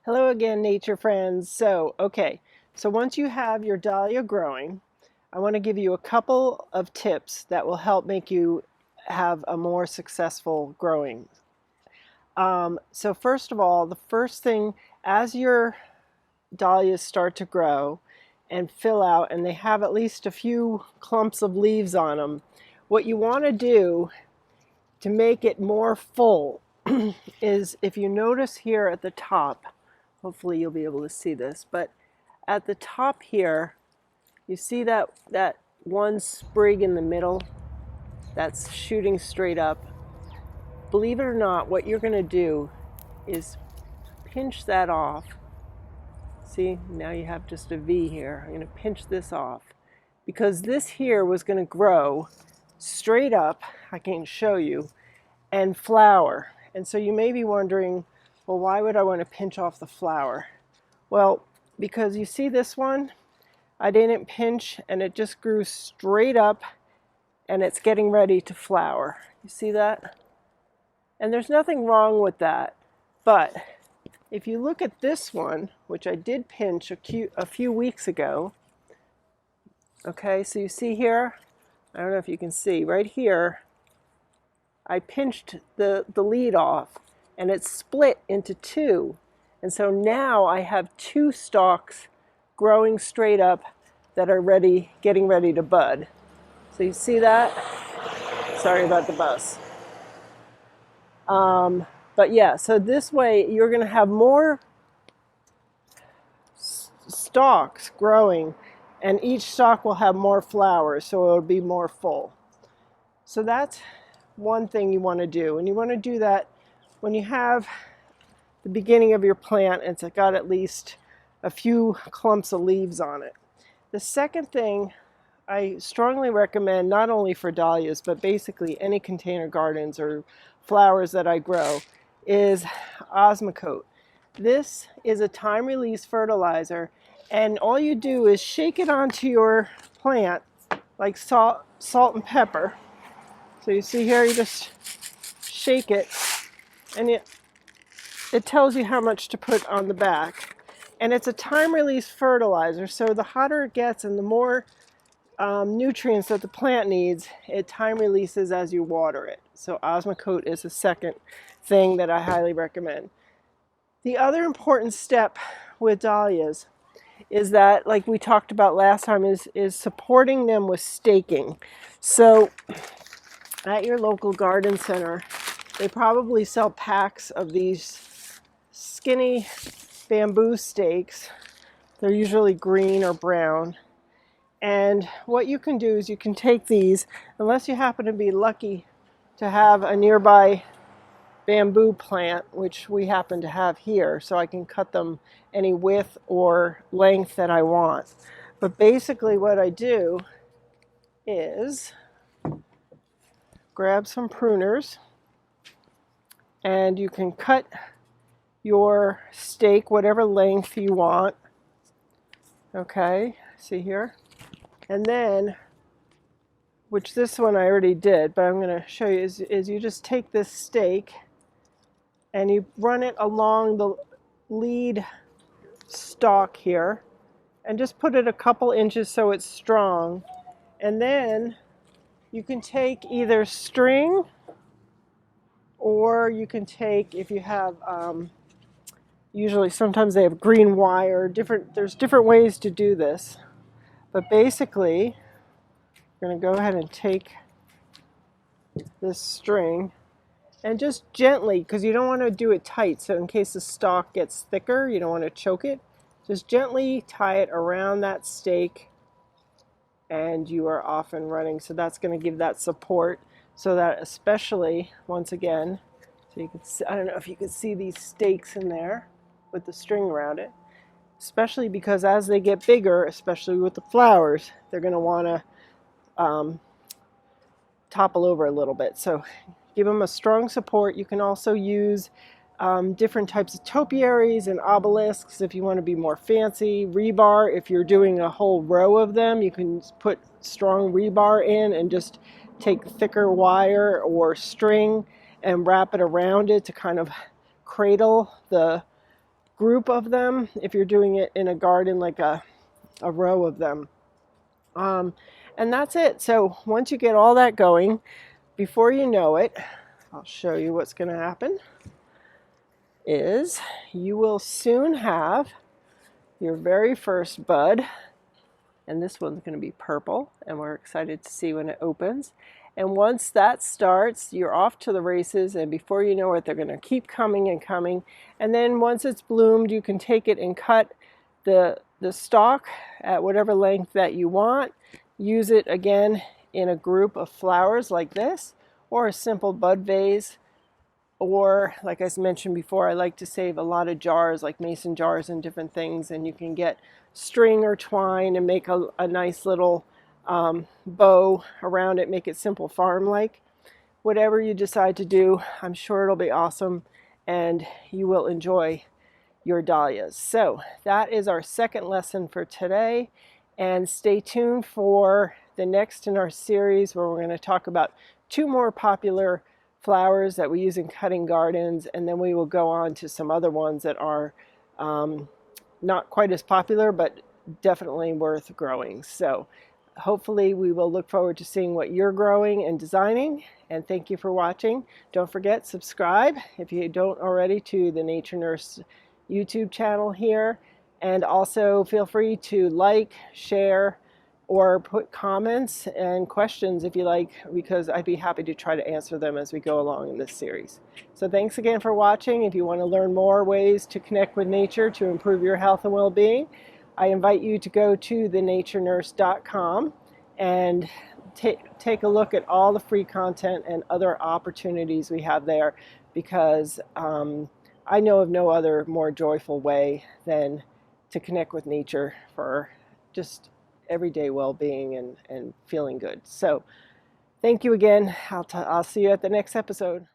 Hello again, nature friends. So once you have your dahlia growing, I want to give you a couple of tips that will help make you have a more successful growing. So first of all, the first thing, as your dahlias start to grow and fill out and they have at least a few clumps of leaves on them, what you want to do to make it more full is, if you notice here at the top, hopefully you'll be able to see this, but at the top here, you see that one sprig in the middle that's shooting straight up. Believe it or not, what you're going to do is pinch that off. See, now you have just a V here. I'm going to pinch this off because this here was going to grow straight up, I can show you, and flower. And so you may be wondering, well, why would I want to pinch off the flower? Well, because you see this one, I didn't pinch and it just grew straight up and it's getting ready to flower. You see that? And there's nothing wrong with that. But if you look at this one, which I did pinch a few weeks ago, okay, so you see here, I don't know if you can see, right here, I pinched the lead off and it's split into two. And so now I have two stalks growing straight up that are getting ready to bud. So you see that? Sorry about the bus. But yeah, so this way you're going to have more stalks growing and each stalk will have more flowers, so it'll be more full. So that's one thing you want to do, and you want to do that when you have the beginning of your plant and it's got at least a few clumps of leaves on it. The second thing I strongly recommend, not only for dahlias but basically any container gardens or flowers that I grow, is Osmocote. This is a time-release fertilizer, and all you do is shake it onto your plant like salt and pepper. So you see here, you just shake it, and it tells you how much to put on the back. And it's a time-release fertilizer, so the hotter it gets and the more nutrients that the plant needs, it time releases as you water it. So Osmocote is the second thing that I highly recommend. The other important step with dahlias is that, like we talked about last time, is supporting them with staking. So at your local garden center, they probably sell packs of these skinny bamboo stakes. They're usually green or brown. And what you can do is you can take these, unless you happen to be lucky to have a nearby bamboo plant, which we happen to have here, so I can cut them any width or length that I want. But basically what I do is grab some pruners, and you can cut your stake whatever length you want. Okay, see here? And then, which this one I already did, but I'm going to show you, is you just take this stake and you run it along the lead stalk here and just put it a couple inches so it's strong. And then you can take either string, or you can take, if you have, usually sometimes they have green wire, there's different ways to do this. But basically, we're going to go ahead and take this string and just gently, because you don't want to do it tight, so in case the stalk gets thicker, you don't want to choke it, just gently tie it around that stake and you are off and running. So that's going to give that support, so that, especially, once again, so you can see, I don't know if you can see these stakes in there with the string around it, especially because as they get bigger, especially with the flowers, they're going to want to topple over a little bit. So give them a strong support. You can also use different types of topiaries and obelisks if you want to be more fancy. Rebar, if you're doing a whole row of them, you can put strong rebar in and just take thicker wire or string and wrap it around it to kind of cradle the group of them if you're doing it in a garden, like a row of them. And that's it. So once you get all that going, before you know it, I'll show you what's going to happen, is you will soon have your very first bud. And this one's going to be purple, and we're excited to see when it opens. And once that starts, you're off to the races, and before you know it, they're going to keep coming and coming. And then once it's bloomed, you can take it and cut the stalk at whatever length that you want. Use it again in a group of flowers like this, or a simple bud vase. Or, like I mentioned before, I like to save a lot of jars, like mason jars and different things, and you can get string or twine and make a nice little bow around it, make it simple farm-like. Whatever you decide to do, I'm sure it'll be awesome, and you will enjoy your dahlias. So that is our second lesson for today, and stay tuned for the next in our series, where we're going to talk about 2 more popular flowers that we use in cutting gardens, and then we will go on to some other ones that are not quite as popular, but definitely worth growing. So hopefully we will look forward to seeing what you're growing and designing, and thank you for watching. Don't forget, subscribe if you don't already to the Nature Nurse YouTube channel here, and also feel free to like, share, or put comments and questions if you like, because I'd be happy to try to answer them as we go along in this series. So thanks again for watching. If you want to learn more ways to connect with nature to improve your health and well-being, I invite you to go to thenaturenurse.com and take a look at all the free content and other opportunities we have there, because I know of no other more joyful way than to connect with nature for just everyday well-being and feeling good. So thank you again. I'll see you at the next episode.